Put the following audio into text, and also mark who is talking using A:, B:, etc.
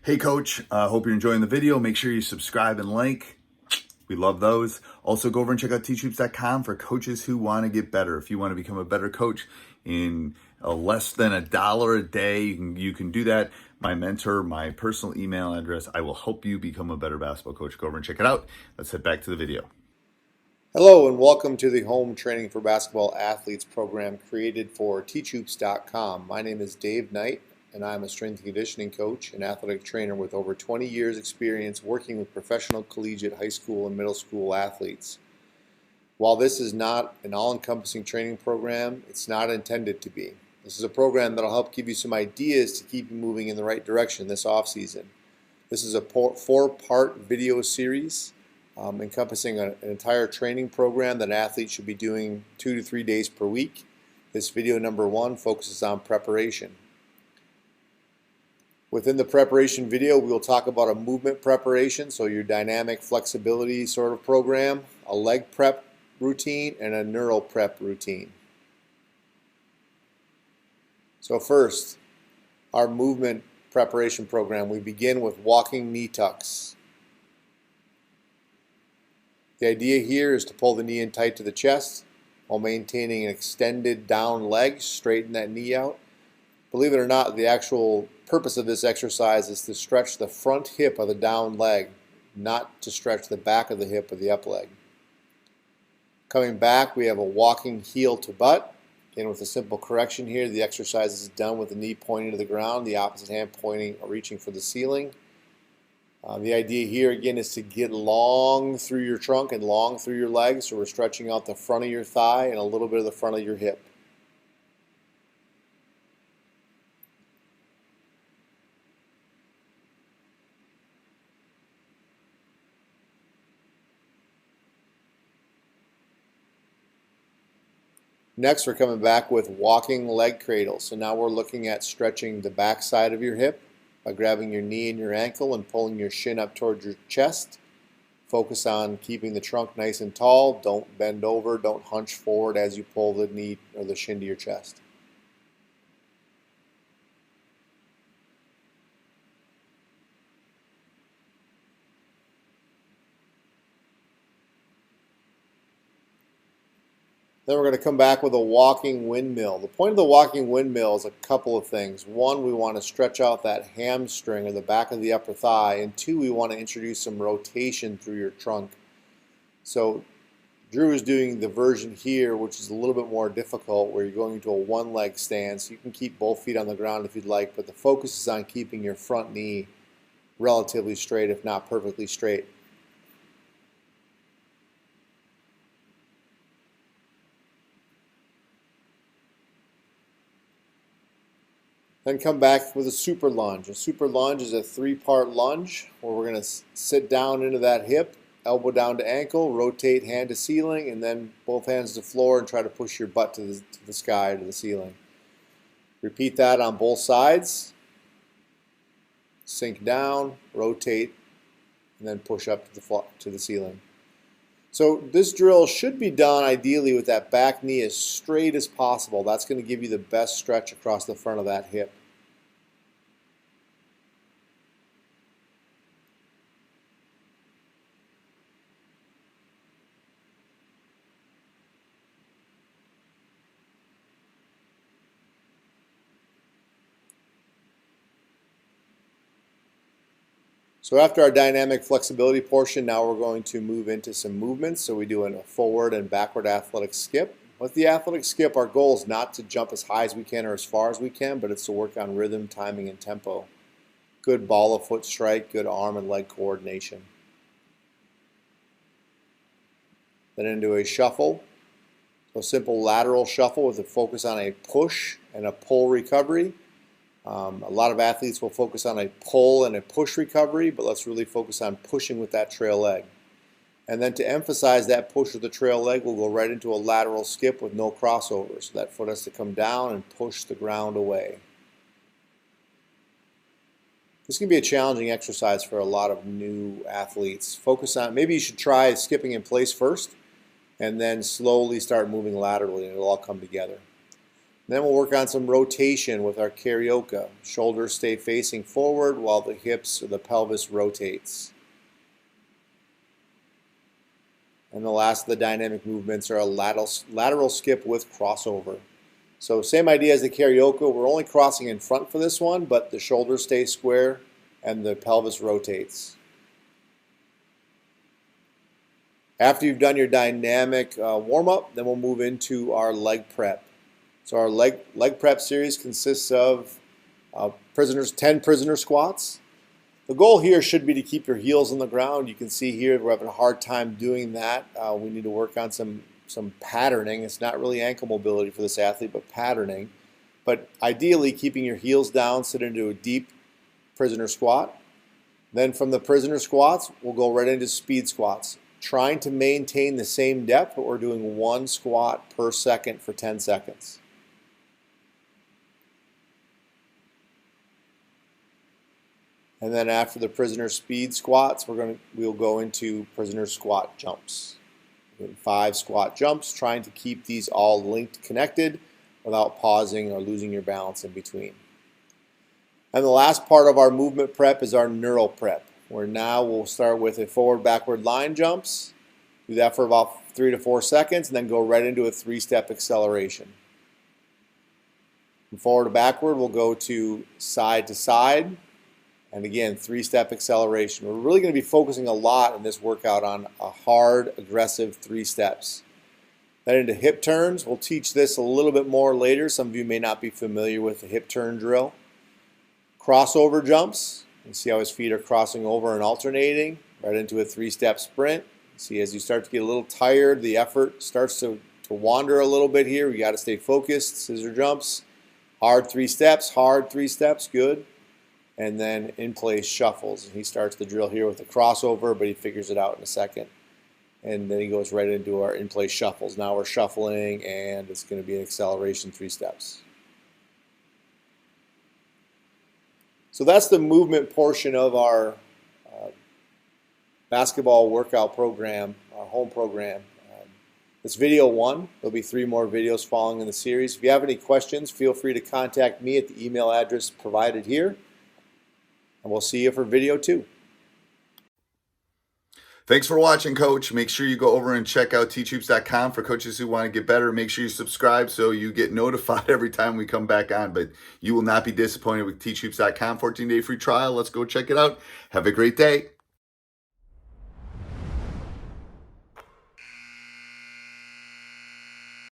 A: Hey coach, hope you're enjoying the video. Make sure you subscribe and like. We love those. Also go over and check out teachhoops.com for coaches who want to get better. If you want to become a better coach in less than $1 a day, you can do that. My mentor, my personal email address, I will help you become a better basketball coach. Go over and check it out. Let's head back to the video.
B: Hello and welcome to the Home Training for Basketball Athletes program created for Teachhoops.com. My name is Dave Knight and I'm a strength and conditioning coach and athletic trainer with over 20 years experience working with professional collegiate high school and middle school athletes. While this is not an all-encompassing training program, it's not intended to be. This is a program that will help give you some ideas to keep you moving in the right direction this off-season. This is a four-part video series encompassing an entire training program that athletes should be doing 2 to 3 days per week. This video number 1 focuses on preparation. Within the preparation video, we will talk about a movement preparation, so your dynamic flexibility sort of program, a leg prep routine, and a neural prep routine. So first, our movement preparation program, we begin with walking knee tucks. The idea here is to pull the knee in tight to the chest while maintaining an extended down leg, straighten that knee out. Believe it or not, the actual purpose of this exercise is to stretch the front hip of the down leg, not to stretch the back of the hip of the up leg. Coming back, we have a walking heel to butt. Again, with a simple correction here, the exercise is done with the knee pointing to the ground, the opposite hand pointing or reaching for the ceiling. The idea here again is to get long through your trunk and long through your legs, so we're stretching out the front of your thigh and a little bit of the front of your hip. Next, we're coming back with walking leg cradle. So now we're looking at stretching the back side of your hip by grabbing your knee and your ankle and pulling your shin up towards your chest. Focus on keeping the trunk nice and tall. Don't bend over, don't hunch forward as you pull the knee or the shin to your chest. Then we're going to come back with a walking windmill. The point of the walking windmill is a couple of things. One, we want to stretch out that hamstring or the back of the upper thigh. And two, we want to introduce some rotation through your trunk. So Drew is doing the version here, which is a little bit more difficult, where you're going into a one-leg stance. You can keep both feet on the ground if you'd like, but the focus is on keeping your front knee relatively straight, if not perfectly straight. Then come back with a super lunge. A super lunge is a 3-part lunge where we're going to sit down into that hip, elbow down to ankle, rotate hand to ceiling, and then both hands to the floor and try to push your butt to the sky, to the ceiling. Repeat that on both sides. Sink down, rotate, and then push up to the ceiling. So this drill should be done ideally with that back knee as straight as possible. That's going to give you the best stretch across the front of that hip. So after our dynamic flexibility portion, now we're going to move into some movements. So we do a forward and backward athletic skip. With the athletic skip, our goal is not to jump as high as we can or as far as we can, but it's to work on rhythm, timing, and tempo. Good ball of foot strike, good arm and leg coordination. Then into a shuffle. So a simple lateral shuffle with a focus on a push and a pull recovery. A lot of athletes will focus on a pull and a push recovery, but let's really focus on pushing with that trail leg. And then to emphasize that push with the trail leg, we'll go right into a lateral skip with no crossover. So that foot has to come down and push the ground away. This can be a challenging exercise for a lot of new athletes. Focus on, maybe you should try skipping in place first, and then slowly start moving laterally, and it'll all come together. Then we'll work on some rotation with our karaoke. Shoulders stay facing forward while the hips or the pelvis rotates. And the last of the dynamic movements are a lateral skip with crossover. So same idea as the karaoke. We're only crossing in front for this one, but the shoulders stay square and the pelvis rotates. After you've done your dynamic warm-up, then we'll move into our leg prep. So our leg prep series consists of 10 prisoner squats. The goal here should be to keep your heels on the ground. You can see here we're having a hard time doing that. We need to work on some patterning. It's not really ankle mobility for this athlete, but patterning. But ideally, keeping your heels down, sit into a deep prisoner squat. Then from the prisoner squats, we'll go right into speed squats, trying to maintain the same depth, but we're doing 1 squat per second for 10 seconds. And then after the prisoner speed squats, we'll go into prisoner squat jumps. 5 squat jumps, trying to keep these all linked, connected, without pausing or losing your balance in between. And the last part of our movement prep is our neural prep, where now we'll start with a forward-backward line jumps. Do that for about 3 to 4 seconds, and then go right into a 3-step acceleration. From forward to backward, we'll go to side, and again, 3-step acceleration. We're really going to be focusing a lot in this workout on a hard, aggressive 3 steps. Then into hip turns. We'll teach this a little bit more later. Some of you may not be familiar with the hip turn drill. Crossover jumps. You can see how his feet are crossing over and alternating right into a 3-step sprint. See, as you start to get a little tired, the effort starts to wander a little bit here. You got to stay focused. Scissor jumps. Hard 3 steps, good. And then in place shuffles. And he starts the drill here with a crossover, but he figures it out in a second. And then he goes right into our in place shuffles. Now we're shuffling, and it's going to be an acceleration 3 steps. So that's the movement portion of our basketball workout program, our home program. It's video 1. There'll be 3 more videos following in the series. If you have any questions, feel free to contact me at the email address provided here. And we'll see you for video 2.
A: Thanks for watching, Coach. Make sure you go over and check out Teachhoops.com for coaches who want to get better. Make sure you subscribe so you get notified every time we come back on. But you will not be disappointed with Teachhoops.com. 14-day free trial. Let's go check it out. Have a great day.